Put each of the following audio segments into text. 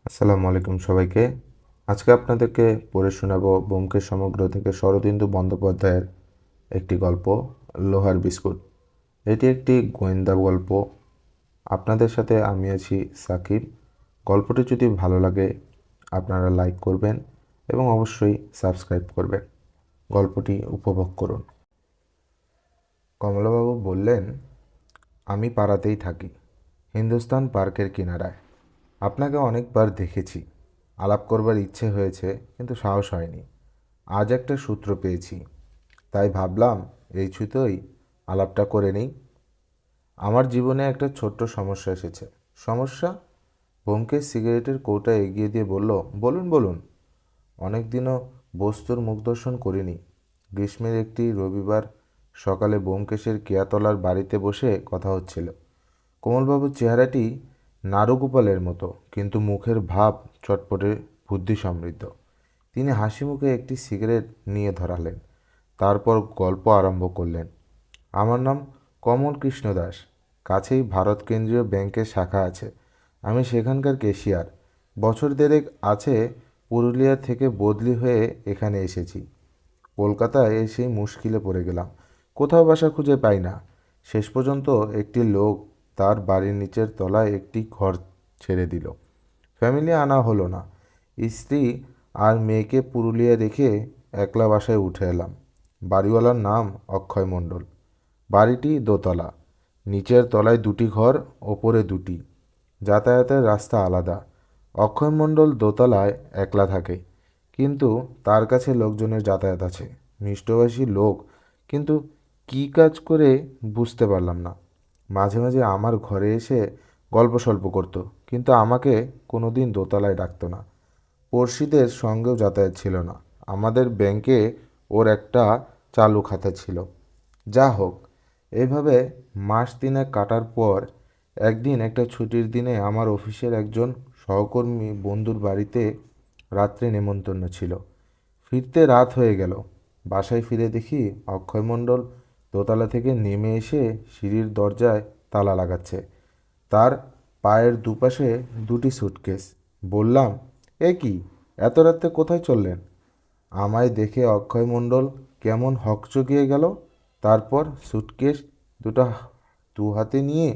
আসসালামু আলাইকুম সবাইকে। আজকে আপনাদেরকে পড়ে শোনাবো ব্যোমকেশ সমগ্র থেকে শরদিন্দু বন্দ্যোপাধ্যায়ের একটি গল্প, লোহার বিস্কুট। এটি একটি গোয়েন্দা গল্প। আপনাদের সাথে আমি আছি সাকিব। গল্পটি যদি ভালো লাগে আপনারা লাইক করবেন এবং অবশ্যই সাবস্ক্রাইব করবেন। গল্পটি উপভোগ করুন। কমলাবাবু বললেন, আমি পাড়াতেই থাকি, হিন্দুস্তান পার্কের কিনারায়। আপনাকে অনেকবার দেখেছি, আলাপ করবার ইচ্ছে হয়েছে কিন্তু সাহস হয়নি। আজ একটা সূত্র পেয়েছি, তাই ভাবলাম এই ছুতোই আলাপটা করে নিই। আমার জীবনে একটা ছোট্ট সমস্যা এসেছে। সমস্যা? ব্যোমকেশ সিগারেটের কৌটা এগিয়ে দিয়ে বলল, বলুন বলুন। অনেকদিনও বস্তুর মুখদর্শন করিনি। গ্রীষ্মের একটি রবিবার সকালে ব্যোমকেশের কেয়াতলার বাড়িতে বসে কথা হচ্ছিল। কমলবাবুর চেহারাটি নারুগোপালের মতো, কিন্তু মুখের ভাব চটপটে, বুদ্ধি সমৃদ্ধ। তিনি হাসি মুখে একটি সিগারেট নিয়ে ধরালেন, তারপর গল্প আরম্ভ করলেন। আমার নাম কমল কৃষ্ণ দাস। কাছেই ভারত কেন্দ্রীয় ব্যাংকের শাখা আছে, আমি সেখানকার ক্যাশিয়ার। বছর দেড়েক আছে পুরুলিয়া থেকে বদলি হয়ে এখানে এসেছি। কলকাতায় এসেই মুশকিলে পড়ে গেলাম, কোথাও বাসা খুঁজে পাই না। শেষ পর্যন্ত একটি লোক তার বাড়ির নিচের তলায় একটি ঘর ছেড়ে দিল। ফ্যামিলি আনা হলো না। স্ত্রী আর মেয়েকে পুরুলিয়া রেখে একলা বাসায় উঠে এলাম। বাড়িওয়ালার নাম অক্ষয় মণ্ডল। বাড়িটি দোতলা, নিচের তলায় দুটি ঘর, ওপরে দুটি। যাতায়াতের রাস্তা আলাদা। অক্ষয় মণ্ডল দোতলায় একলা থাকে, কিন্তু তার কাছে লোকজনের যাতায়াত আছে। মিষ্টভাষী লোক, কিন্তু কী কাজ করে বুঝতে পারলাম না। মাঝে মাঝে আমার ঘরে এসে গল্প সল্প করতো, কিন্তু আমাকে কোনো দিন দোতলায় ডাকতো না। পড়শিদের সঙ্গেও যাতায়াত ছিল না। আমাদের ব্যাংকে ওর একটা চালু খাতা ছিল। যা হোক, এইভাবে মাস তিনেক কাটার পর একদিন একটা ছুটির দিনে আমার অফিসের একজন সহকর্মী বন্ধুর বাড়িতে রাত্রে নেমন্তন্ন ছিল। ফিরতে রাত হয়ে গেল। বাসায় ফিরে দেখি অক্ষয় মণ্ডল দোতলা থেকে নেমে এসে সিঁড়ির দরজায় তালা লাগাচ্ছে। তার পায়ের দুপাশে দুটি সুটকেস। বললাম, এ কি, এত রাতে কোথায় চললেন? আমায় দেখে অক্ষয় মণ্ডল কেমন হকচকিয়ে গেল। তারপর সুটকেস দুটো দু হাতে নিয়ে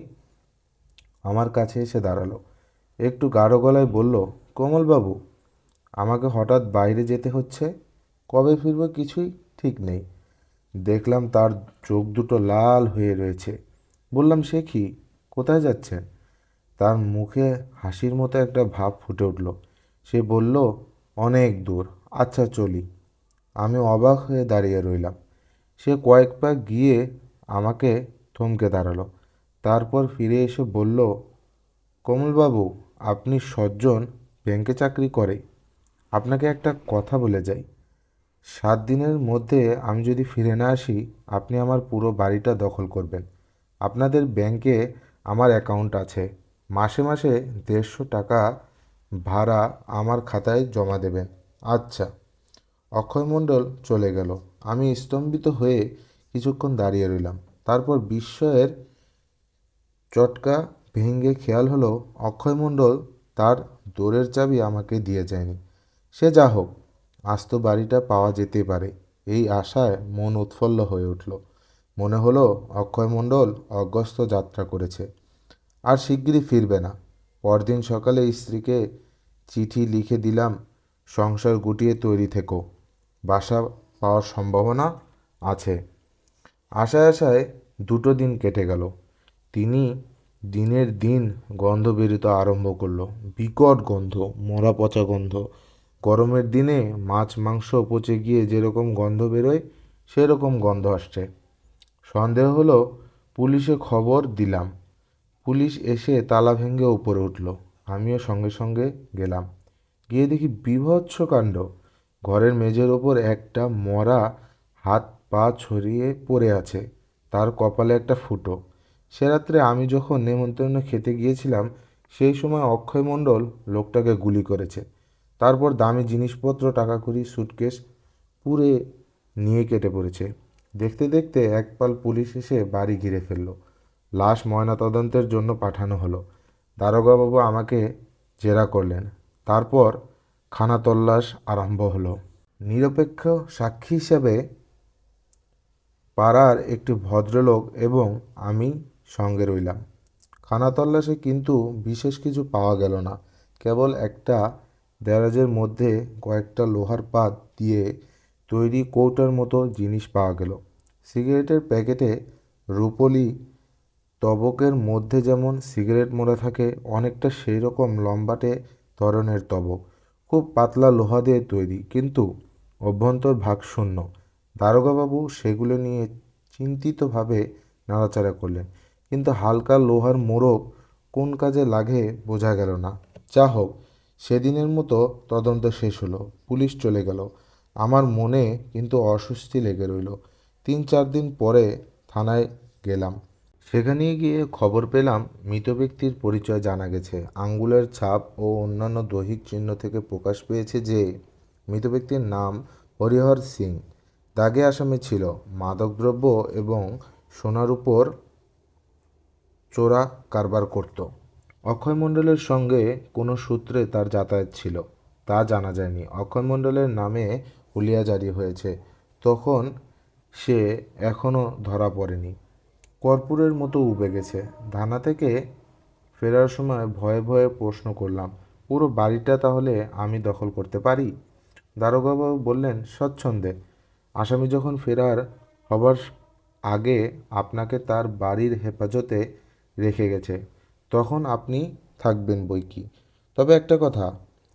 আমার কাছে এসে দাঁড়ালো। একটু গাঢ় গলায় বলল, কমলবাবু, আমাকে হঠাৎ বাইরে যেতে হচ্ছে। কবে ফিরব কিছুই ঠিক নেই। দেখলাম তার চোখ দুটো লাল হয়ে রয়েছে। বললাম, সে কি, কোথায় যাচ্ছেন? তার মুখে হাসির মতো একটা ভাব ফুটে উঠল। সে বলল, অনেক দূর। আচ্ছা চলি। আমি অবাক হয়ে দাঁড়িয়ে রইলাম। সে কয়েক পা গিয়ে আমাকে থমকে দাঁড়ালো। তারপর ফিরে এসে বলল, কমলবাবু, আপনি সজ্জন ব্যাংকে চাকরি করে। আপনাকে একটা কথা বলে যাই। 7 দিনের মধ্যে আমি যদি ফিরে না আসি, আপনি আমার পুরো বাড়িটা দখল করবেন। আপনাদের ব্যাংকে আমার অ্যাকাউন্ট আছে। মাসে মাসে 150 টাকা ভাড়া আমার খাতায় জমা দেবেন। আচ্ছা। অক্ষয় মণ্ডল চলে গেল। আমি স্তম্ভিত হয়ে কিছুক্ষণ দাঁড়িয়ে রইলাম। তারপর বিস্ময়ের চটকা ভেঙে খেয়াল হলো, অক্ষয় মণ্ডল তার দোরের চাবি আমাকে দিয়ে যায়নি। সে যা হোক, আজ তো বাড়িটা পাওয়া যেতে পারে, এই আশায় মন উৎফুল্ল হয়ে উঠল। মনে হলো অক্ষয় মণ্ডল অগস্ত্য যাত্রা করেছে, আর শিগগিরই ফিরবে না। পরদিন সকালে স্ত্রীকে চিঠি লিখে দিলাম, সংসার গুটিয়ে তৈরি থেকো, বাসা পাওয়ার সম্ভাবনা আছে। আশায় আশায় 2 দিন কেটে গেল। তিনি দিনের দিন গন্ধ বেরোতে আরম্ভ করলো। বিকট গন্ধ, মরা পচা গন্ধ। গরমের দিনে মাছ মাংস পচে গিয়ে যেরকম গন্ধ বেরোয়, সেরকম গন্ধ আসছে। সন্দেহ হলো, পুলিশে খবর দিলাম। পুলিশ এসে তালা ভেঙে উপরে উঠল। আমিও সঙ্গে সঙ্গে গেলাম। গিয়ে দেখি বীভৎস কাণ্ড। ঘরের মেঝের ওপর একটা মরা হাত পা ছড়িয়ে পড়ে আছে, তার কপালে একটা ফুটো। সে রাত্রে আমি যখন নেমন্তন্ন খেতে গিয়েছিলাম, সেই সময় অক্ষয় মণ্ডল লোকটাকে গুলি করেছে। তারপর দামি জিনিসপত্র, টাকাকড়ি, সুটকেস পুড়ে নিয়ে কেটে পড়েছে। দেখতে দেখতে একপাল পুলিশ এসে বাড়ি ঘিরে ফেলল। লাশ ময়নাতদন্তের জন্য পাঠানো হলো। দারোগাবাবু আমাকে জেরা করলেন। তারপর খানাতল্লাশ আরম্ভ হলো। নিরপেক্ষ সাক্ষী হিসেবে পাড়ার একটি ভদ্রলোক এবং আমি সঙ্গে রইলাম। খানাতল্লাশে কিন্তু বিশেষ কিছু পাওয়া গেল না। কেবল একটা দেরাজের মধ্যে কয়েকটা লোহার পাত দিয়ে তৈরি কৌটার মতো জিনিস পাওয়া গেল। সিগারেটের প্যাকেটে রুপোলি তবকের মধ্যে যেমন সিগারেট মোড়া থাকে, অনেকটা সেই রকম লম্বাটে ধরনের তবক, খুব পাতলা লোহা দিয়ে তৈরি, কিন্তু অভ্যন্তর ভাগ শূন্য। দারোগাবাবু সেগুলো নিয়ে চিন্তিতভাবে নাড়াচাড়া করলেন, কিন্তু হালকা লোহার মোড়ক কোন কাজে লাগে বোঝা গেল না। যা হোক, সেদিনের মতো তদন্ত শেষ হলো, পুলিশ চলে গেল। আমার মনে কিন্তু অস্বস্তি লেগে রইল। 3-4 দিন পরে থানায় গেলাম। সেখানে গিয়ে খবর পেলাম মৃত ব্যক্তির পরিচয় জানা গেছে। আঙ্গুলের ছাপ ও অন্যান্য দৈহিক চিহ্ন থেকে প্রকাশ পেয়েছে যে মৃত ব্যক্তির নাম হরিহর সিং। দাগে আসামি ছিল, মাদকদ্রব্য এবং সোনার উপর চোরা কারবার করত। অক্ষয় মণ্ডলের সঙ্গে কোনো সূত্রে তার যাতায়াত ছিল তা জানা যায়নি। অক্ষয় মণ্ডলের নামে হুলিয়া জারি হয়েছে, তখন সে এখনও ধরা পড়েনি। কর্পূরের মতো উবে গেছে। থানা থেকে ফেরার সময় ভয়ে ভয়ে প্রশ্ন করলাম, পুরো বাড়িটা তাহলে আমি দখল করতে পারি? দারোগাবাবু বললেন, স্বচ্ছন্দে। আসামি যখন ফেরার হবার আগে আপনাকে তার বাড়ির হেফাজতে রেখে গেছে, তখন আপনি থাকবেন বৈকি। তবে একটা কথা,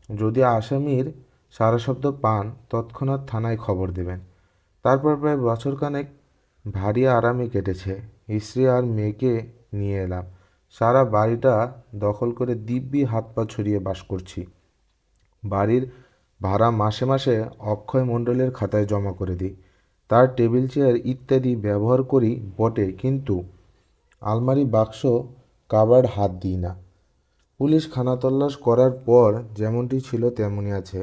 যদি আসামির সারা শব্দ পান তৎক্ষণাৎ থানায় খবর দেবেন। তারপর প্রায় বছরখানেক ভারী আরামে কেটেছে। স্ত্রী আর মেয়েকে নিয়ে এলাম। সারা বাড়িটা দখল করে দিব্যি হাত পা ছড়িয়ে বাস করছি। বাড়ির ভাড়া মাসে মাসে অক্ষয় মণ্ডলের খাতায় জমা করে দিই। তার টেবিল চেয়ার ইত্যাদি ব্যবহার করি বটে, কিন্তু আলমারি, বাক্স, কাবার্ড হাত দিই না। পুলিশ খানাতল্লাশ করার পর যেমনটি ছিল তেমনই আছে।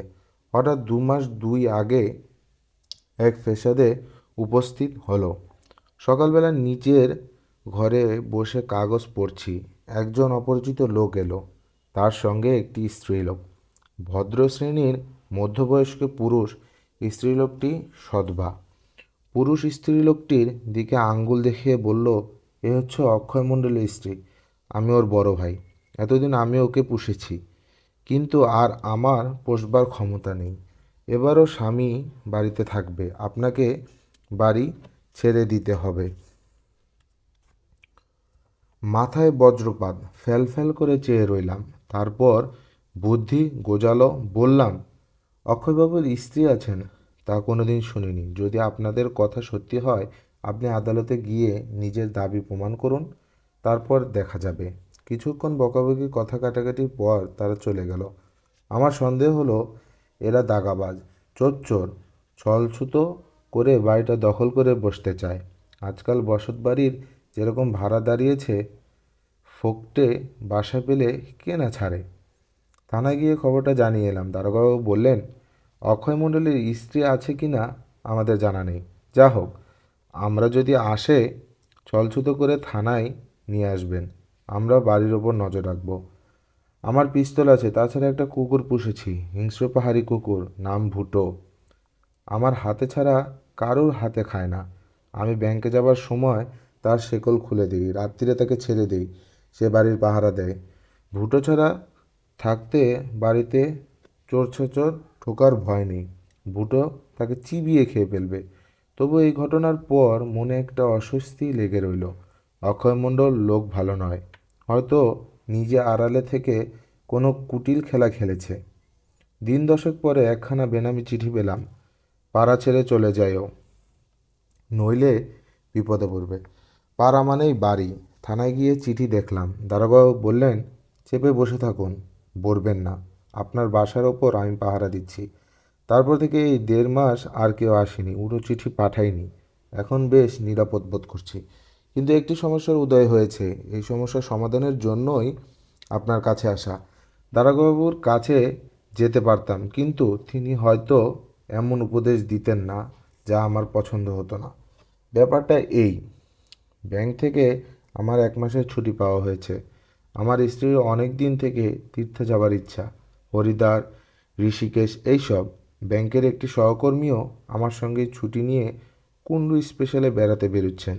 হঠাৎ 2 মাস 2 আগে এক ফেসাদে উপস্থিত হলো। সকালবেলা নিজের ঘরে বসে কাগজ পড়ছি, একজন অপরিচিত লোক এলো, তার সঙ্গে একটি স্ত্রীলোক। ভদ্র শ্রেণীর মধ্যবয়স্ক পুরুষ। স্ত্রীলোকটি সধবা। পুরুষ স্ত্রীলোকটির দিকে আঙ্গুল দেখিয়ে বলল, এ হচ্ছে অক্ষয় মণ্ডলের স্ত্রী। আমি ওর বড় ভাই। এতদিন আমি ওকে পুষেছি, কিন্তু আর আমার পোষবার ক্ষমতা নেই। এবারও স্বামী বাড়িতে থাকবে, আপনাকে বাড়ি ছেড়ে দিতে হবে। মাথায় বজ্রপাত। ফ্যাল ফ্যাল করে চেয়ে রইলাম। তারপর বুদ্ধি গোজালো, বললাম, অক্ষয়বাবুর স্ত্রী আছেন? তা কোনোদিন শুনিনি। যদি আপনাদের কথা সত্যি হয়, আপনি আদালতে গিয়ে নিজের দাবি প্রমাণ করুন, তারপর দেখা যাবে। কিছুক্ষণ বকাবকি কথা কাটাকাটির পর তারা চলে গেল। আমার সন্দেহ হলো এরা দাগাবাজ, চোর, ছলছুতো করে বাড়িটা দখল করে বসতে চায়। আজকাল বসতবাড়ির যেরকম ভাড়া দাঁড়িয়েছে, ফোকটে বাসা পেলে কে না ছাড়ে। থানায় গিয়ে খবরটা জানিয়ে এলাম। দারোগাবাবু বললেন, অক্ষয় মণ্ডলের স্ত্রী আছে কি না আমাদের জানা নেই। যা হোক, আমরা যদি আসে ছলছুতো করে থানায় নিয়ে আসবেন। আমরা বাড়ির ওপর নজর রাখব। আমার পিস্তল আছে, তাছাড়া একটা কুকুর পুষেছি, হিংস্র পাহাড়ি কুকুর, নাম ভুটো। আমার হাতে ছাড়া কারোর হাতে খায় না। আমি ব্যাংকে যাবার সময় তার শেকল খুলে দিই, রাত্রিরে তাকে ছেড়ে দিই, সে বাড়ির পাহারা দেয়। ভুটো ছাড়া থাকতে বাড়িতে চোর ছেচর ঢোকার ভয় নেই। ভুটো তাকে চিবিয়ে খেয়ে ফেলবে। তবু এই ঘটনার পর মনে একটা অস্বস্তি লেগে রইল। অক্ষয় মণ্ডল লোক ভালো নয়, হয়তো নিজে আড়ালে থেকে কোনো কুটিল খেলা খেলেছে। দিন 10 পরে একখানা বেনামি চিঠি পেলাম, পাড়া ছেড়ে চলে যায়ও, নইলে বিপদে পড়বে। পাড়া মানেই বাড়ি। থানায় গিয়ে চিঠি দেখলাম। দারোগাবাবু বললেন, চেপে বসে থাকুন, বলবেন না, আপনার বাসার ওপর আমি পাহারা দিচ্ছি। তারপর থেকে এই 1.5 মাস আর কেউ আসেনি, উড়ো চিঠি পাঠাইনি। এখন বেশ নিরাপদ বোধ করছি। কিন্তু একটি সমস্যার উদয় হয়েছে। এই সমস্যার সমাধানের জন্যই আপনার কাছে আসা। দারোগাবাবুর কাছে যেতে পারতাম, কিন্তু তিনি হয়তো এমন উপদেশ দিতেন না যা আমার পছন্দ হতো না। ব্যাপারটা এই, ব্যাংক থেকে আমার 1 মাসের ছুটি পাওয়া হয়েছে। আমার স্ত্রীর অনেক দিন থেকে তীর্থে যাবার ইচ্ছা। হরিদ্বার, ঋষিকেশ এইসব। ব্যাংকের একটি সহকর্মীও আমার সঙ্গে ছুটি নিয়ে কুন্ডু স্পেশালে বেড়াতে বেরোচ্ছেন।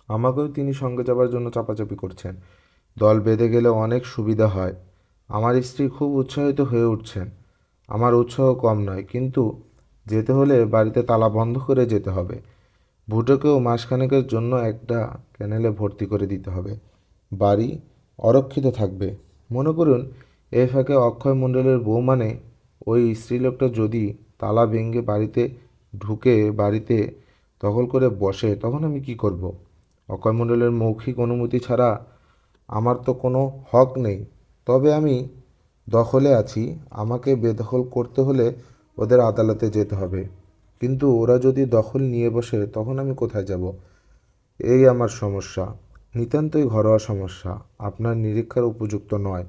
আমাকেও তিনি সঙ্গে যাবার জন্য চাপাচাপি করছেন। দল বেঁধে গেলে অনেক সুবিধা হয়। আমার স্ত্রী খুব উৎসাহিত হয়ে উঠছেন। আমার উৎসাহ কম নয়, কিন্তু যেতে হলে বাড়িতে তালা বন্ধ করে যেতে হবে। ভুটোকেও মাসখানেকের জন্য একটা ক্যানেলে ভর্তি করে দিতে হবে। বাড়ি অরক্ষিত থাকবে। মনে করুন এই ফাঁকে অক্ষয় মণ্ডলের বউ মানে ওই স্ত্রীলোকটা যদি তালা ভেঙে বাড়িতে ঢুকে বাড়িতে দখল করে বসে, তখন আমি কি করব? অক্ষয় মণ্ডলের মৌখিক অনুমতি ছাড়া আমার তো কোনো হক নেই। তবে আমি দখলে আছি। আমাকে বেদখল করতে হলে ওদের আদালতে যেতে হবে। কিন্তু ওরা যদি দখল নিয়ে বসে, তখন আমি কোথায় যাব? এই আমার সমস্যা। নিতান্তই ঘরোয়া সমস্যা, আপনার নিরীক্ষার উপযুক্ত নয়।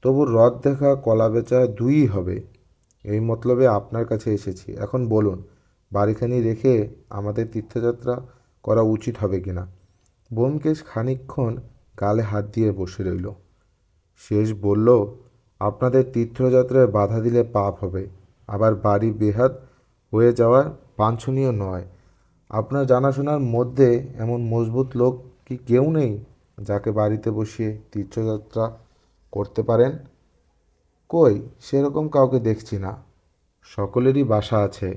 তবু রথ দেখা কলা বেচা দুইই হবে। এই মতলবে আপনার কাছে এসেছি। এখন বলুন, বাড়িখানি রেখে আমাদের তীর্থযাত্রা করা উচিত হবে কিনা? ব্যোমকেশ খানিকক্ষণ গালে হাত দিয়ে বসে রইল। শেষ বলল, আপনাদের তীর্থযাত্রায় বাধা দিলে পাপ হবে। আবার বাড়ি বেহাত হয়ে যাওয়া বাঞ্ছনীয় নয়। আপনার জানাশোনার মধ্যে এমন মজবুত লোক কি কেউ নেই যাকে বাড়িতে বসিয়ে তীর্থযাত্রা করতে পারেন? কই, সেরকম কাউকে দেখছি না। সকলেরই বাসা আছে।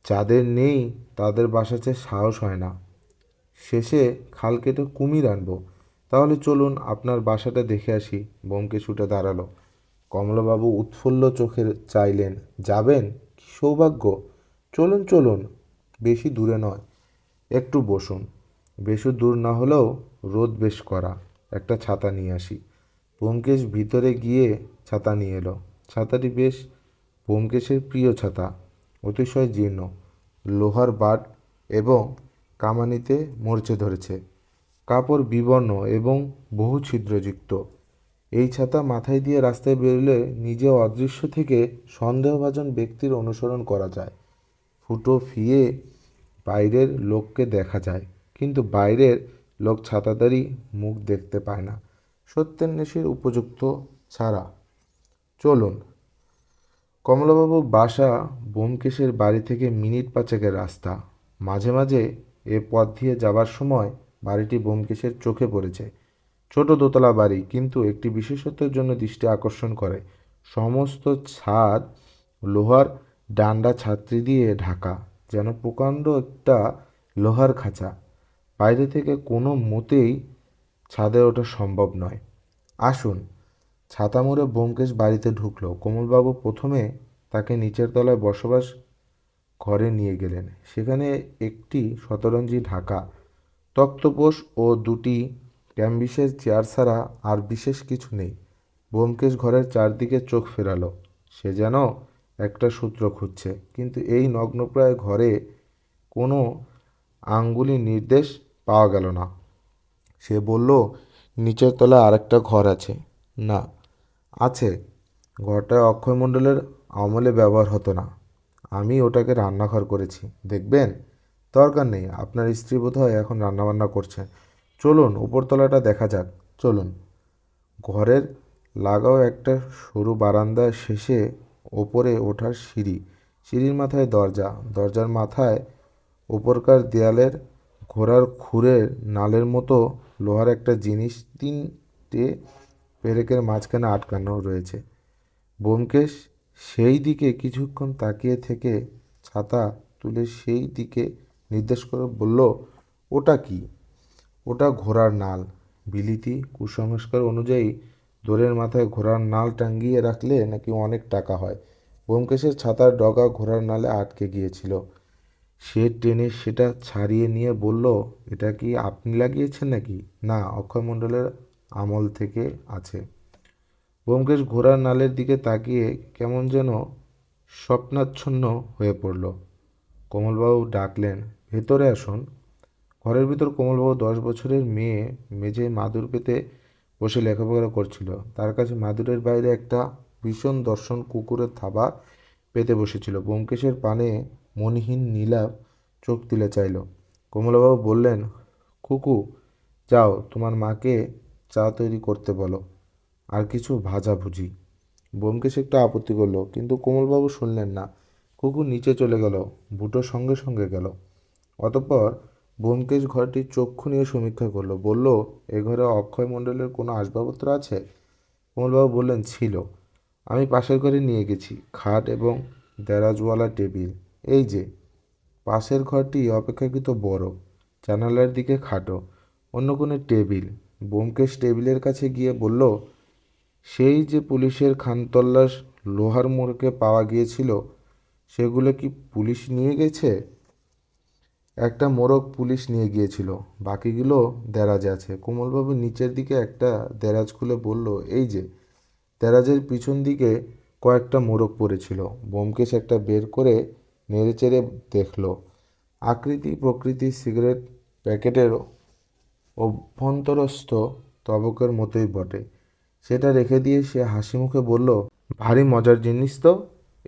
যাদের নেই তাদের বাসাতে সাহস হয় না। শেষে খাল কেটে কুমির আনবো। তাহলে চলুন আপনার বাসাটা দেখে আসি। ব্যোমকেশ উঠে দাঁড়ালো। কমলাবাবু উৎফুল্ল চোখে চাইলেন। যাবেন? কি সৌভাগ্য! চলুন চলুন, বেশি দূরে নয়, একটু বসুন। বেশি দূর না হলেও রোদ বেশ কড়া। একটা ছাতা নিয়ে আসি। ব্যোমকেশ ভিতরে গিয়ে ছাতা নিয়ে এলো। ছাতাটি বেশ ব্যোমকেশের প্রিয় ছাতা, অতিশয় জীর্ণ, লোহার বাট এবং কামানিতে মরচে ধরেছে। কাপড় বিবর্ণ এবং বহু ছিদ্রযুক্ত। এই ছাতা মাথায় দিয়ে রাস্তায় বেরোলে নিজে অদৃশ্য থেকে সন্দেহভাজন ব্যক্তির অনুসরণ করা যায়। ফুটো ফিয়ে বাইরের লোককে দেখা যায়, কিন্তু বাইরের লোক ছাতাধারী মুখ দেখতে পায় না, সত্যান্বেষীর উপযুক্ত ছাড়া। চলুন। কমলাবাবুর বাসা ব্যোমকেশের বাড়ি থেকে মিনিট পাঁচেকের রাস্তা। মাঝে মাঝে এ পথ দিয়ে যাবার সময় বাড়িটি ব্যোমকেশের চোখে পড়েছে। ছোট দোতলা বাড়ি, কিন্তু একটি বিশেষত্বের জন্য দৃষ্টি আকর্ষণ করে। সমস্ত ছাদ লোহার ডান্ডা ছাত্রী দিয়ে ঢাকা, যেন প্রকাণ্ড একটা লোহার খাঁচা। বাইরে থেকে কোনো মতেই ছাদে ওঠা সম্ভব নয়। আসুন। ছাতা মুড়ে ব্যোমকেশ বাড়িতে ঢুকলো। কমলবাবু প্রথমে তাকে নিচের তলায় বসবাস ঘরে নিয়ে গেলেন। সেখানে একটি শতরঞ্জি ঢাকা তক্তপোষ ও দুটি ক্যাম্বিসের চেয়ার ছাড়া আর বিশেষ কিছু নেই। ব্যোমকেশ ঘরের চারদিকে চোখ ফেরালো। সে যেন একটা সূত্র খুঁজছে, কিন্তু এই নগ্নপ্রায় ঘরে কোনো আঙ্গুলি নির্দেশ পাওয়া গেল না। সে বলল, নিচের তলায় আরেকটা ঘর আছে। না, আছে। ঘরটা অক্ষয় মণ্ডলের আমলে ব্যবহার হতো না। আমি ওটাকে রান্নাঘর করেছি। দেখবেন? দরকার নেই। আপনার স্ত্রী বোধহয় এখন রান্নাবান্না করছেন। চলুন উপরতলাটা দেখা যাক। চলুন। ঘরের লাগাও একটা সরু বারান্দার শেষে ওপরে ওঠার সিঁড়ি। সিঁড়ির মাথায় দরজা। দরজার মাথায় ওপরকার দেয়ালের ঘোড়ার খুরের নালের মতো লোহার একটা জিনিস তিনটে পেরেকের মাঝখানে আটকানো রয়েছে। ব্যোমকেশ সেই দিকে কিছুক্ষণ তাকিয়ে থেকে ছাতা তুলে সেই দিকে নির্দেশ করে বলল, ওটা কি? ওটা ঘোড়ার নাল। বিলিতি কুসংস্কার অনুযায়ী দোরের মাথায় ঘোড়ার নাল টাঙিয়ে রাখলে নাকি অনেক টাকা হয়। ব্যোমকেশের ছাতার ডগা ঘোড়ার নালে আটকে গিয়েছিল। সে টেনে সেটা ছাড়িয়ে নিয়ে বলল, এটা কি আপনি লাগিয়েছেন নাকি? না, অক্ষয় মণ্ডলের আমল থেকে আছে। ব্যোমকেশ ঘোড়ার নালের দিকে তাকিয়ে কেমন যেন স্বপ্নাচ্ছন্ন হয়ে পড়ল। কমলবাবু ডাকলেন, ভেতরে আসুন। ঘরের ভিতর কমলবাবু 10 বছরের মেয়ে মেঝেয় মাদুর পেতে বসে লেখাপড়া করছিল। তার কাছে মাদুরের বাইরে একটা ভীষণ দর্শন কুকুরের থাবা পেতে বসেছিল। ব্যোমকেশের পানে মণিহীন নীলাভ চোখ তুলে চাইল। কমলাবাবু বললেন, খুকু, যাও তোমার মাকে চা তৈরি করতে বলো, আর কিছু ভাজাভুজি। ব্যোমকেশ একটু আপত্তি করলো, কিন্তু কোমলবাবু শুনলেন না। কুকুর নিচে চলে গেল, ভুটো সঙ্গে সঙ্গে গেল। অতঃপর ব্যোমকেশ ঘরটির চক্ষু নিয়ে সমীক্ষা করলো, বলল, এ ঘরে অক্ষয় মণ্ডলের কোনো আসবাবপত্র আছে? কমলবাবু বললেন, ছিল। আমি পাশের ঘরে নিয়ে গেছি, খাট এবং দেরাজওয়ালা টেবিল। এই যে। পাশের ঘরটি অপেক্ষাকৃত বড়, জানালার দিকে খাটো, অন্য কোণে টেবিল। ব্যোমকেশ টেবিলের কাছে গিয়ে বলল, সেই যে পুলিশের খানতল্লাশ লোহার মোড়কে পাওয়া গিয়েছিল, সেগুলো কি পুলিশ নিয়ে গেছে? একটা মোড়ক পুলিশ নিয়ে গিয়েছিল, বাকিগুলো দেরাজে আছে। কোমলবাবু নিচের দিকে একটা দেরাজ খুলে বলল, এই যে। দেরাজের পিছন দিকে কয়েকটা মোড়ক পড়েছিল। ব্যোমকেশ একটা বের করে নেড়েচেড়ে দেখল। আকৃতি প্রকৃতি সিগারেট প্যাকেটের অভ্যন্তরস্থ তবকের মতোই বটে। সেটা রেখে দিয়ে সে হাসি মুখে বলল, ভারী মজার জিনিস তো।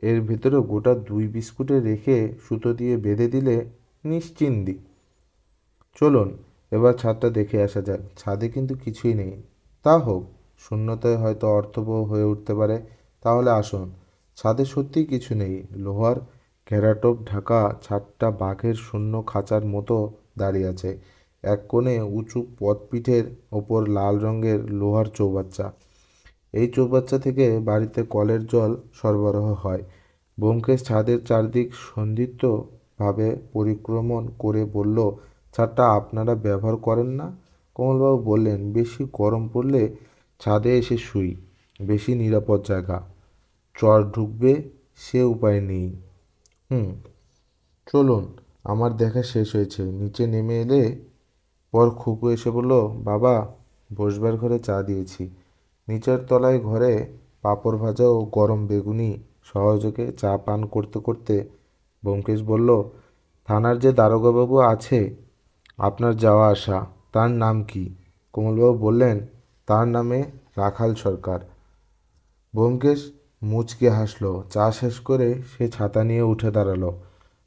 এর ভেতরে গোটা 2 বিস্কুটে রেখে সুতো দিয়ে বেঁধে দিলে নিশ্চিন্দি। চলুন এবার ছাদটা দেখে আসা যাক। ছাদে কিন্তু কিছুই নেই। তা হোক, শূন্যতায় হয়তো অর্থবহ হয়ে উঠতে পারে। তাহলে আসুন। ছাদে সত্যিই কিছু নেই। লোহার ঘেরাটোপ ঢাকা ছাদটা বাঘের শূন্য খাঁচার মতো দাঁড়িয়ে আছে। এক কোণে উঁচু পদপিঠের ওপর লাল রঙের লোহার চৌবাচ্চা। এই চৌবাচ্চা থেকে বাড়িতে কলের জল সরবরাহ হয়। ব্যোমকেশ ছাদের চারদিক সন্দিগ্ধভাবে পরিক্রমণ করে বলল, ছাদটা আপনারা ব্যবহার করেন না? কমলবাবু বললেন, বেশি গরম পড়লে ছাদে এসে শুই, বেশি নিরাপদ জায়গা। চর ঢুকবে, সে উপায় নেই। হুম, চলুন। আমার দেখা শেষ হয়েছে। নিচে নেমে এলে পর খুকু এসে বলল, বাবা, বসবার ঘরে চা দিয়েছি। নিচের তলায় ঘরে পাঁপড় ভাজা ও গরম বেগুনি সহযোগে চা পান করতে করতে ব্যোমকেশ বলল, থানার যে দারোগাবাবু আছে আপনার যাওয়া আসা, তার নাম কি? কমলবাবু বললেন, তার নামে রাখাল সরকার। ব্যোমকেশ মুচকে হাসল। চা শেষ করে সে ছাতা নিয়ে উঠে দাঁড়ালো।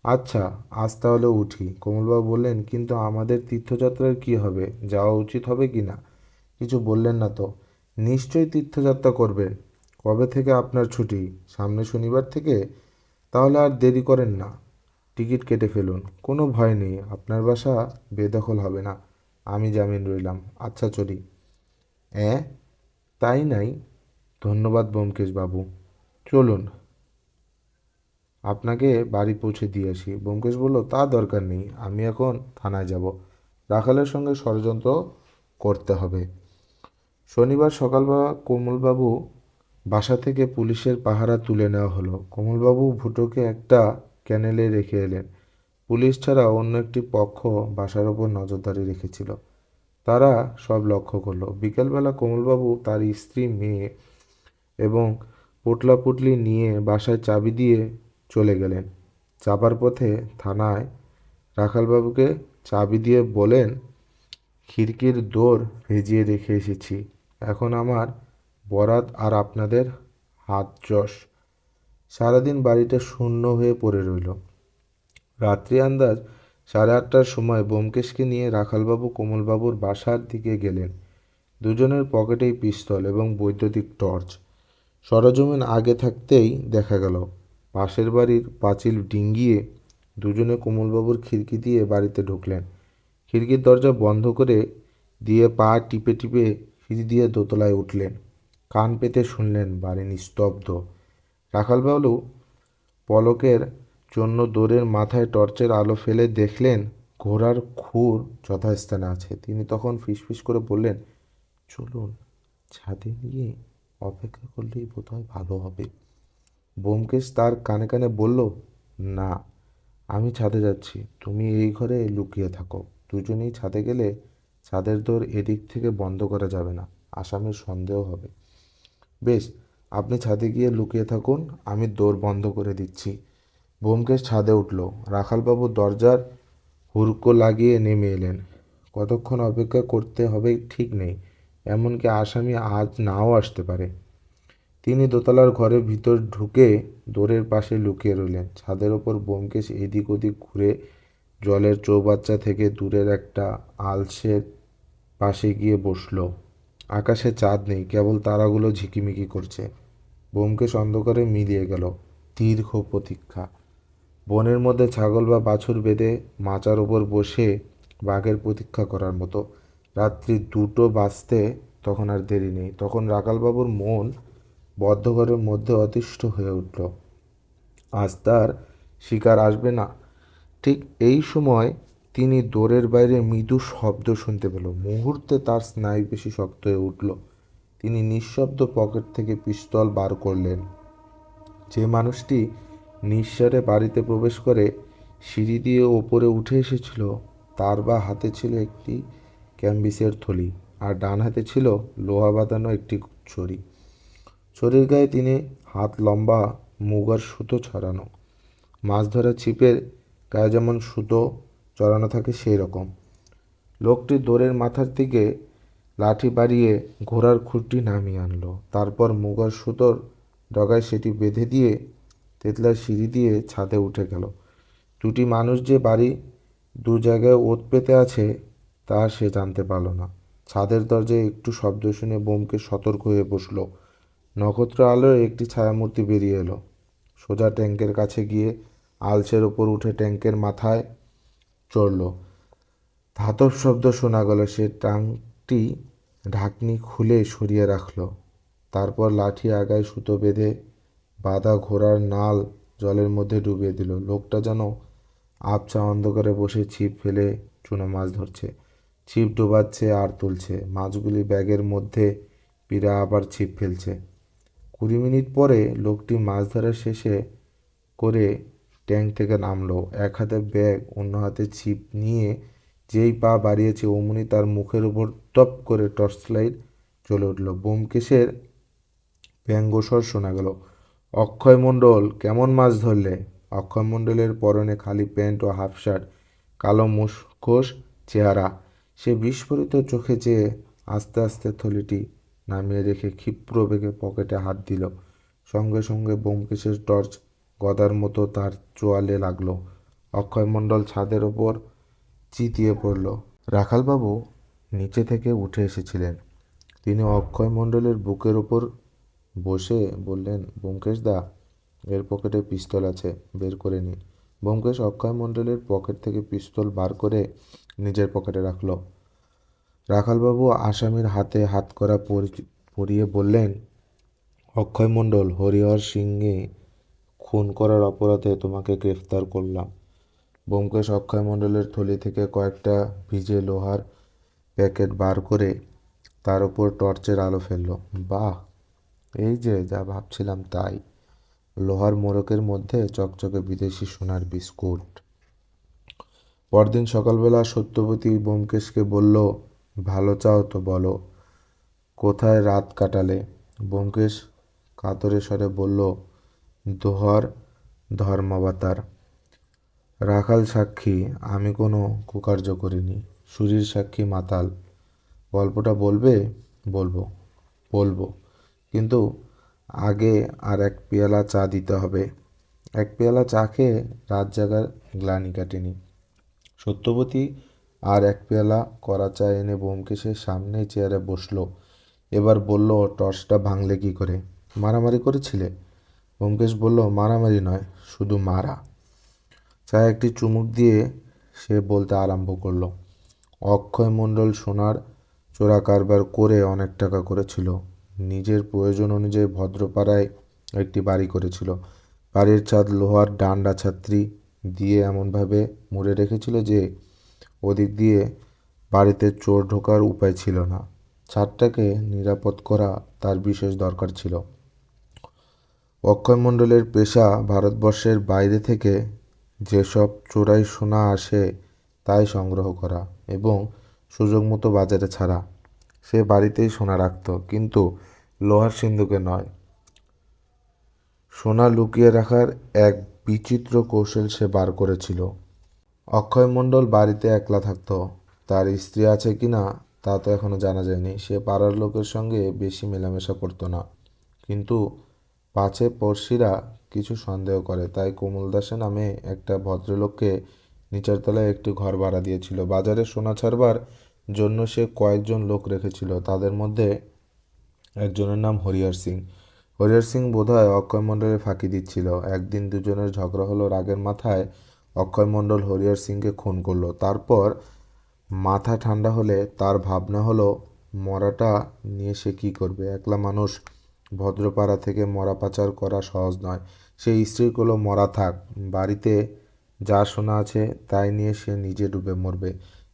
আচ্ছা, আজ তাহলে উঠি। কমলবাবু বললেন, কিন্তু আমাদের তীর্থযাত্রার কি হবে? যাওয়া উচিত হবে কি না? কিছু বললেন না তো। নিশ্চয়ই তীর্থযাত্রা করবেন। কবে থেকে আপনার ছুটি? সামনের শনিবার থেকে? তাহলে আর দেরি করেন না, টিকিট কেটে ফেলুন। কোনো ভয় নেই, আপনার বাসা বেদখল হবে না। আমি জামিন রইলাম। আচ্ছা, চলি। অ্যাঁ, তাই নাই? ধন্যবাদ ব্যোমকেশ বাবু। চলুন, আপনাকে বাড়ি পৌঁছে দিয়ে আসি। ব্যোমকেশ বলল, তা দরকার নেই, আমি এখন থানায় যাব। রাখালের সঙ্গে ষড়যন্ত্র করতে হবে। শনিবার সকালবেলা কমলবাবু বাসা থেকে পুলিশের পাহারা তুলে নেওয়া হলো। কমলবাবু ভুটোকে একটা ক্যানেলে রেখে এলেন। পুলিশ ছাড়া অন্য একটি পক্ষ বাসার ওপর নজরদারি রেখেছিল। তারা সব লক্ষ্য করলো। বিকেলবেলা কমলবাবু তার স্ত্রী, মেয়ে এবং পোটলাপুটলি নিয়ে বাসায় চাবি দিয়ে চলে গেলেন। যাবার পথে থানায় রাখালবাবুকে চাবি দিয়ে বলেন, খিড়কির দোর ভেজিয়ে রেখে এসেছি। এখন আমার বরাত আর আপনাদের হাত যশ। সারাদিন বাড়িটা শূন্য হয়ে পড়ে রইল। রাত্রি আন্দাজ 8:30টার সময় ব্যোমকেশকে নিয়ে রাখালবাবু কমলবাবুর বাসার দিকে গেলেন। দুজনের পকেটেই পিস্তল এবং বৈদ্যুতিক টর্চ। সরেজমিন আগে থাকতেই দেখা গেল, পাশের বাড়ির পাঁচিল ডিঙিয়ে দুজনে কমলবাবুর খিড়কি দিয়ে বাড়িতে ঢুকলেন। খিড়কির দরজা বন্ধ করে দিয়ে পা টিপে টিপে সিঁড়ি দিয়ে দোতলায় উঠলেন। কান পেতে শুনলেন, বাড়ি নিস্তব্ধ। রাখালবাবু পলকের জন্য দোরের মাথায় টর্চের আলো ফেলে দেখলেন ঘোড়ার খুর যথাস্থানে আছে। তিনি তখন ফিসফিস করে বললেন, চলুন, ছাদে গিয়ে অপেক্ষা করলেই বোধহয় ভালো হবে। ব্যোমকেশ তার কানে কানে বলল, না, আমি ছাদে যাচ্ছি, তুমি এই ঘরে লুকিয়ে থাকো। দুজনেই ছাদে গেলে ছাদের দোর এদিক থেকে বন্ধ করা যাবে না, আসামির সন্দেহ হবে। বেশ, আপনি ছাদে গিয়ে লুকিয়ে থাকুন, আমি দোর বন্ধ করে দিচ্ছি। ব্যোমকেশ ছাদে উঠল। রাখালবাবু দরজার হুড়কো লাগিয়ে নেমে এলেন। কতক্ষণ অপেক্ষা করতে হবে ঠিক নেই, এমনকি আসামি আজ নাও আসতে পারে। তিনি দোতলার ঘরের ভিতর ঢুকে দোরের পাশে লুকিয়ে রইলেন। ছাদের ওপর ব্যোমকেশ এদিক ওদিক ঘুরে জলের চৌবাচ্চা থেকে দূরের একটা আলসের পাশে গিয়ে বসল। আকাশে চাঁদ নেই, কেবল তারাগুলো ঝিকিমিকি করছে। ব্যোমকেশ অন্ধকারে মিলিয়ে গেল। দীর্ঘ প্রতীক্ষা। বনের মধ্যে ছাগল বা বাছুর বেঁধে মাচার ওপর বসে বাঘের প্রতীক্ষা করার মতো। রাত্রি 2টো বাজতে তখন আর দেরি নেই। তখন রাখালবাবুর মন বদ্ধঘরের মধ্যে অতিষ্ঠ হয়ে উঠল। আজ তার শিকার আসবে না। ঠিক এই সময় তিনি দোরের বাইরে মৃদু শব্দ শুনতে পেল। মুহূর্তে তার স্নায়ুপেশি শক্ত হয়ে উঠল। তিনি নিঃশব্দ পকেট থেকে পিস্তল বার করলেন। যে মানুষটি নিঃসাড়ে বাড়িতে প্রবেশ করে সিঁড়ি দিয়ে ওপরে উঠে এসেছিল, তার বা হাতে ছিল একটি ক্যাম্বিসের থলি, আর ডান হাতে ছিল লোহা বাঁধানো একটি ছড়ি। ছড়ির গায়ে তিনি হাত লম্বা মুগার সুতো ছড়ানো। মাছ ধরা ছিপের গায়ে যেমন সুতো চড়ানো থাকে সেই রকম। লোকটি দোরের মাথার দিকে লাঠি বাড়িয়ে ঘোড়ার খুঁটটি নামিয়ে আনলো। তারপর মুগার সুতোর ডগায় সেটি বেঁধে দিয়ে তেতলার সিঁড়ি দিয়ে ছাদে উঠে গেল। দুটি মানুষ যে বাড়ি দু জায়গায় ওত পেতে আছে তা সে জানতে পারল না। ছাদের দরজায় একটু শব্দ শুনে ব্যোমকেশ সতর্ক হয়ে বসল। নক্ষত্র আলোয় একটি ছায়ামূর্তি বেরিয়ে এলো। সোজা ট্যাঙ্কের কাছে গিয়ে আলসের ওপর উঠে ট্যাঙ্কের মাথায় চড়ল। ধাতব শব্দ শোনা গেল। সে ট্যাঙ্কটি ঢাকনি খুলে সরিয়ে রাখল। তারপর লাঠি আগায় সুতো বেঁধে বাঁধা ঘোড়ার নাল জলের মধ্যে ডুবিয়ে দিল। লোকটা যেন আবছা অন্ধকারে বসে ছিপ ফেলে চুনো মাছ ধরছে। ছিপ ডোবাচ্ছে আর তুলছে। মাছগুলি ব্যাগের মধ্যে পীড়া আবার ছিপ ফেলছে। 20 মিনিট পরে লোকটি মাছ ধরা শেষে করে ট্যাঙ্ক থেকে নামলো। এক হাতে ব্যাগ, অন্য হাতে ছিপ নিয়ে যেই পা বাড়িয়েছে অমনি তার মুখের উপর টপ করে টর্চ লাইট জ্বলে উঠল। ব্যোমকেশের ব্যঙ্গস্বর শোনা গেল। অক্ষয় মণ্ডল, কেমন মাছ ধরলে? অক্ষয় মণ্ডলের পরনে খালি প্যান্ট ও হাফ শার্ট, কালো মুখোশ চেহারা। সে বিস্ফোরিত চোখে চেয়ে আস্তে আস্তে থলিটি নামিয়ে রেখে ক্ষিপ্র বেগে পকেটে হাত দিল। সঙ্গে সঙ্গে ব্যোমকেশের টর্চ গদার মতো তার চোয়ালে লাগলো। অক্ষয় মণ্ডল ছাদের ওপর চিতিয়ে পড়ল। রাখালবাবু নিচে থেকে উঠে এসেছিলেন। তিনি অক্ষয় মণ্ডলের বুকের ওপর বসে বললেন, ব্যোমকেশদা, এর পকেটে পিস্তল আছে, বের করে নিন। ব্যোমকেশ অক্ষয় মণ্ডলের পকেট থেকে পিস্তল বার করে নিজের পকেটে রাখল। রাখালবাবু আসামির হাতে হাতকড়া পরিয়ে বললেন, অক্ষয় মণ্ডল, হরিহর সিংকে খুন করার অপরাধে তোমাকে গ্রেফতার করলাম। ব্যোমকেশ অক্ষয় মণ্ডলের থলি থেকে কয়েকটা ভিজে লোহার প্যাকেট বার করে তার উপর টর্চের আলো ফেলল। বাহ, এই যে যা ভাবছিলাম তাই। লোহার মোড়কের মধ্যে চকচকে বিদেশি সোনার বিস্কুট। পরদিন সকালবেলা সত্যবতী ব্যোমকেশকে বলল, ভালো চাও তো বলো, কোথায় রাত কাটালে? ব্যোমকেশ কাতরে স্বরে বলল, দোহর ধর্মাবতার। রাখাল সাক্ষী, আমি কোনো কুকার্য করিনি। সুরীর সাক্ষী মাতাল। গল্পটা বলবে? বলবো বলবো, কিন্তু আগে আর এক পেয়ালা চা দিতে হবে। এক পেয়ালা চা খেয়ে রাত জাগার গ্লানি কাটেনি। সত্যবতী আর এক পেয়ালা কড়া চা এনে ব্যোমকেশের সামনে চেয়ারে বসলো। এবার বলল, টর্চটা ভাঙলে কি করে? মারামারি করেছিলে? ব্যোমকেশ বলল, মারামারি নয়, শুধু মারা। চায়ে একটি চুমুক দিয়ে সে বলতে আরম্ভ করল, অক্ষয় মণ্ডল সোনার চোরা কারবার করে অনেক টাকা করেছিল। নিজের প্রয়োজন অনুযায়ী ভদ্রপাড়ায় একটি বাড়ি করেছিল। বাড়ির ছাদ লোহার ডান্ডা ছাত্রী দিয়ে এমনভাবে মুড়ে রেখেছিল যে ওদিক দিয়ে বাড়িতে চোর ঢোকার উপায় ছিল না। ছাদটাকে নিরাপদ করা তার বিশেষ দরকার ছিল। অক্ষয় মণ্ডলের পেশা ভারতবর্ষের বাইরে থেকে যেসব চোরাই সোনা আসে তাই সংগ্রহ করা এবং সুযোগ মতো বাজারে ছাড়া। সে বাড়িতেই সোনা রাখত, কিন্তু লোহার সিন্দুকে নয়। সোনা লুকিয়ে রাখার এক বিচিত্র কৌশল সে বার করেছিল। অক্ষয় মণ্ডল বাড়িতে একলা থাকত। তার স্ত্রী আছে কি না তা তো এখনো জানা যায়নি। সে পাড়ার লোকের সঙ্গে বেশি মেলামেশা করতো না, কিন্তু পাছে পড়শিরা কিছু সন্দেহ করে, তাই কমল দাসে নামে একটা ভদ্রলোককে নিচের তলায় একটি ঘর ভাড়া দিয়েছিল। বাজারে সোনা ছাড়বার জন্য সে কয়েকজন লোক রেখেছিল। তাদের মধ্যে একজনের নাম হরিহর সিং। হরিহর সিং বোধহয় অক্ষয় মণ্ডলের ফাঁকি দিচ্ছিল। একদিন দুজনের ঝগড়া হলো, রাগের মাথায় অক্ষয় মণ্ডল হরিহর সিংকে খুন করলো। তারপর মাথা ঠান্ডা হলে তার ভাবনা হলো মরাটা নিয়ে সে কী করবে। একলা মানুষ, ভদ্রপাড়া থেকে মরা পাচার করা সহজ নয়। সে স্ত্রী করলো মরা থাক, বাড়িতে যা সোনা আছে তাই নিয়ে সে নিজে ডুবে মরবে।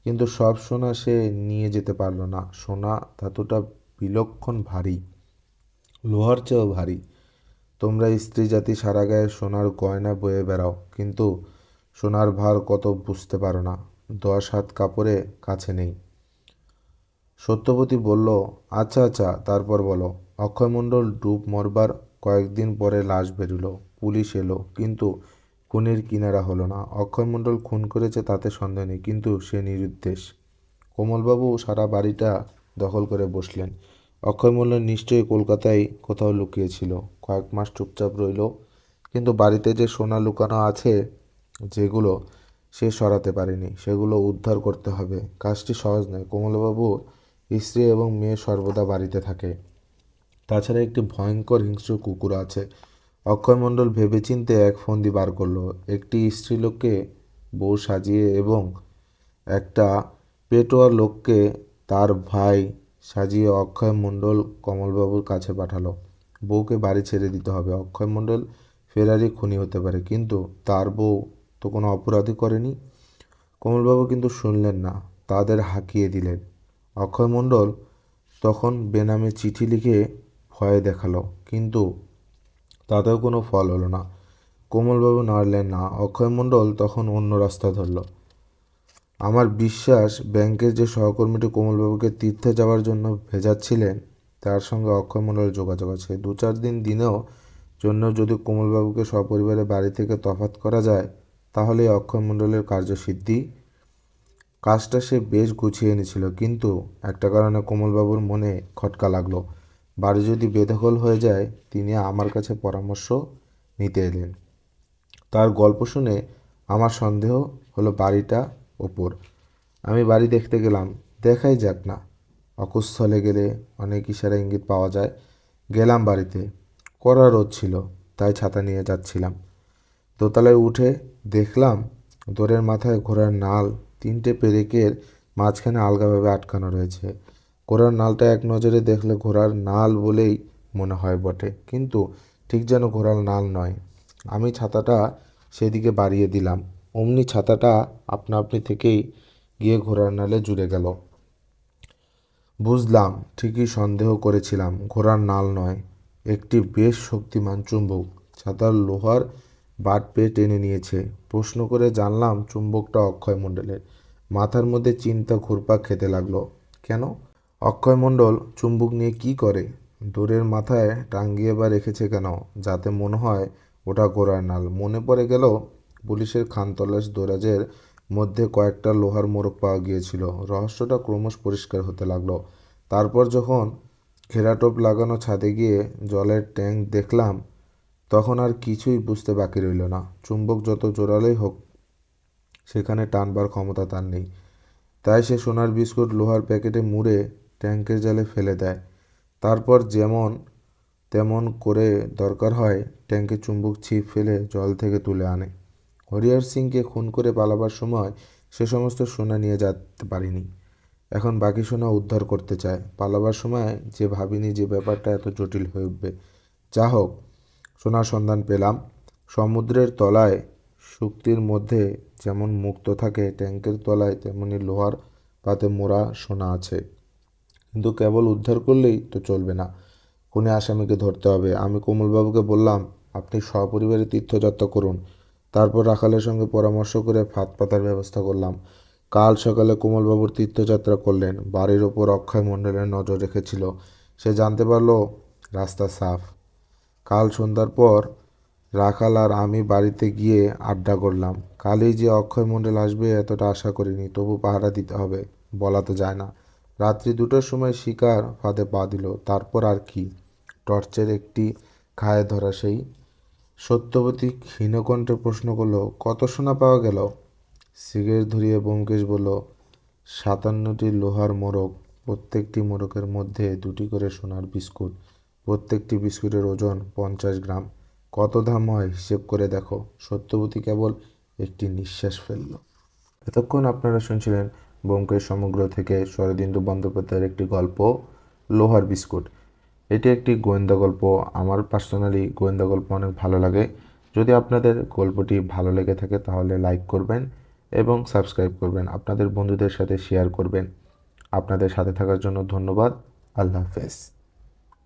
কিন্তু সব সোনা সে নিয়ে যেতে পারলো না। সোনা ধাতুটা বিলক্ষণ ভারী, লোহার চেয়েও ভারী। তোমরা স্ত্রী জাতি সারা গায়ে সোনার গয়না বয়ে বেড়াও, কিন্তু সোনার ভার কত বুঝতে পারো না। 10 হাত কাপড়ে কাছে নেই। সত্যবতী বলল, আচ্ছা আচ্ছা, তারপর বলো। অক্ষয়মণ্ডল ডুব মরবার কয়েকদিন পরে লাশ বেরুলো, পুলিশ এলো, কিন্তু খুনের কিনারা হলো না। অক্ষয়মণ্ডল খুন করেছে তাতে সন্দেহ নেই, কিন্তু সে নিরুদ্দেশ। কমলবাবু সারা বাড়িটা দখল করে বসলেন। অক্ষয়মণ্ডল নিশ্চয়ই কলকাতায় কোথাও লুকিয়েছিল, কয়েক মাস চুপচাপ রইল, কিন্তু বাড়িতে যে সোনা লুকানো আছে যেগুলো সে সরাতে পারেনি, সেগুলো উদ্ধার করতে হবে। কাজটি সহজ নয়। কমলবাবুর স্ত্রী এবং মেয়ে সর্বদা বাড়িতে থাকে, তাছাড়া একটি ভয়ঙ্কর হিংস্র কুকুর আছে। অক্ষয়মণ্ডল ভেবেচিন্তে এক ফন্দি বার করলো। একটি স্ত্রীলোককে বউ সাজিয়ে এবং একটা পেটোয়া লোককে তার ভাই সাজিয়ে অক্ষয়মণ্ডল কমলবাবুর কাছে পাঠালো। বউকে বাড়ি ছেড়ে দিতে হবে। অক্ষয়মণ্ডল ফেরারি খুনি হতে পারে, কিন্তু তার বউ তো কোনো অপরাধী করেনি। কমলবাবু কিন্তু শুনলেন না, তাদের হাঁকিয়ে দিলেন। অক্ষয়মণ্ডল তখন বেনামে চিঠি লিখে ভয় দেখালো, কিন্তু তাতেও কোনো ফল হলো না। কমলবাবু নাড়লেন না। অক্ষয়মণ্ডল তখন অন্য রাস্তা ধরল। আমার বিশ্বাস, ব্যাংকের যে সহকর্মীটি কমলবাবুকে তীর্থে যাওয়ার জন্য ভেজাচ্ছিলেন, তার সঙ্গে অক্ষয়মণ্ডলের যোগাযোগ আছে। 2-4 দিনেও জন্য যদি কমলবাবুকে সপরিবারে বাড়ি থেকে তফাত করা যায়, তাহলে অক্ষয়মণ্ডলের কার্যসিদ্ধি। কাজটা সে বেশ গুছিয়ে এনেছিল, কিন্তু একটা কারণে কমলবাবুর মনে খটকা লাগলো। বাড়ি যদি বেদখল হয়ে যায়, তিনি আমার কাছে পরামর্শ নিতে এলেন। তার গল্প শুনে আমার সন্দেহ হলো বাড়িটা ওপর। আমি বাড়ি দেখতে গেলাম। দেখাই যাক না, অকুস্থলে গেলে অনেক ইশারা ইঙ্গিত পাওয়া যায়। গেলাম বাড়িতে। কড়া রোদ ছিল, তাই ছাতা নিয়ে যাচ্ছিলাম। দোতলায় উঠে দেখলাম দোরের মাথায় ঘোড়ার নাল 3টে পেরেকের মাঝখানে আলগাভাবে আটকানো রয়েছে। ঘোড়ার নালটা এক নজরে দেখলে ঘোড়ার নাল বলেই মনে হয় বটে, কিন্তু ঠিক যেন ঘোড়ার নাল নয়। আমি ছাতাটা সেদিকে বাড়িয়ে দিলাম, অমনি ছাতাটা আপনা আপনি থেকেই গিয়ে ঘোড়ার নালে জুড়ে গেল। বুঝলাম, ঠিকই সন্দেহ করেছিলাম, ঘোড়ার নাল নয়, একটি বেশ শক্তিমান চুম্বক ছাতার লোহার বাট পেয়ে টেনে নিয়েছে। প্রশ্ন করে জানলাম চুম্বকটা অক্ষয়মণ্ডলের। মাথার মধ্যে চিন্তা ঘুরপাক খেতে লাগলো। কেন? অক্ষয়মণ্ডল চুম্বক নিয়ে কি করে? দোরের মাথায় টাঙ্গিয়ে বা রেখেছে কেন? যাতে মনে হয় ওটা ঘোড়ার নাল। মনে পড়ে গেল পুলিশের খানতলাশ দরাজের মধ্যে কয়েকটা লোহার মোড়ক পাওয়া গিয়েছিল। রহস্যটা ক্রমশ পরিষ্কার হতে লাগলো। তারপর যখন ঘেরাটোপ লাগানো ছাদে গিয়ে জলের ট্যাঙ্ক দেখলাম, তখন আর কিছুই বুঝতে বাকি রইল না। চুম্বক যত জোরালোই হোক, সেখানে টানবার ক্ষমতা তার নেই। তাই সে সোনার বিস্কুট লোহার প্যাকেটে মুড়ে ট্যাঙ্কের জালে ফেলে দেয়। তারপর যেমন তেমন করে দরকার হয় ট্যাঙ্কে চুম্বক ছিপ ফেলে জল থেকে তুলে আনে। হরিহর সিংকে খুন করে পালাবার সময় সে সমস্ত সোনা নিয়ে যেতে পারিনি, এখন বাকি সোনা উদ্ধার করতে চায়। পালাবার সময় যে ভাবিনি যে ব্যাপারটা এত জটিল হয়ে উঠবে। যা হোক, সোনার সন্ধান পেলাম। সমুদ্রের তলায় শুক্তির মধ্যে যেমন মুক্তো থাকে, ট্যাঙ্কের তলায় তেমনি লোহার পাতে মোড়া সোনা আছে। কিন্তু কেবল উদ্ধার করলেই তো চলবে না, খুনি আসামিকে ধরতে হবে। আমি কমলবাবুকে বললাম, আপনি সপরিবারে তীর্থযাত্রা করুন। তারপর রাখালের সঙ্গে পরামর্শ করে ফাঁদ পাতার ব্যবস্থা করলাম। কাল সকালে কমলবাবুর তীর্থযাত্রা করলেন। বাড়ির ওপর অক্ষয়মণ্ডলের নজর রেখেছিল। সে জানতে পারল রাস্তা সাফ। কাল সন্ধ্যার পর রাখাল আর আমি বাড়িতে গিয়ে আড্ডা করলাম। কালই যে অক্ষয়মণ্ডল আসবে এতটা আশা করিনি, তবু পাহারা দিতে হবে, বলা তো যায় না। রাত্রি 2টোর সময় শিকার ফাঁদে পা দিল। তারপর আর কি, টর্চের একটি খায়ে ধরা সেই। সত্যবতী ক্ষীণকণ্ঠে প্রশ্ন করল, কত সোনা পাওয়া গেল? সিগারেট ধরিয়ে ব্যোমকেশ বলল, 57টি লোহার মোড়ক, প্রত্যেকটি মোড়কের মধ্যে 2টি করে সোনার বিস্কুট। প্রত্যেকটি বিস্কুটের ওজন 50 গ্রাম। কত দাম হয় হিসেব করে দেখো। সত্যবতী কেবল একটি নিঃশ্বাস ফেলল। এতক্ষণ আপনারা শুনছিলেন ব্যোমকেশ সমগ্র থেকে শরদিন্দু বন্দ্যোপাধ্যায়ের একটি গল্প লোহার বিস্কুট। এটি একটি গোয়েন্দা গল্প। আমার পার্সোনালি গোয়েন্দা গল্প অনেক ভালো লাগে। যদি আপনাদের গল্পটি ভালো লেগে থাকে তাহলে লাইক করবেন এবং সাবস্ক্রাইব করবেন, আপনাদের বন্ধুদের সাথে শেয়ার করবেন। আপনাদের সাথে থাকার জন্য ধন্যবাদ। আল্লাহ হাফেজ।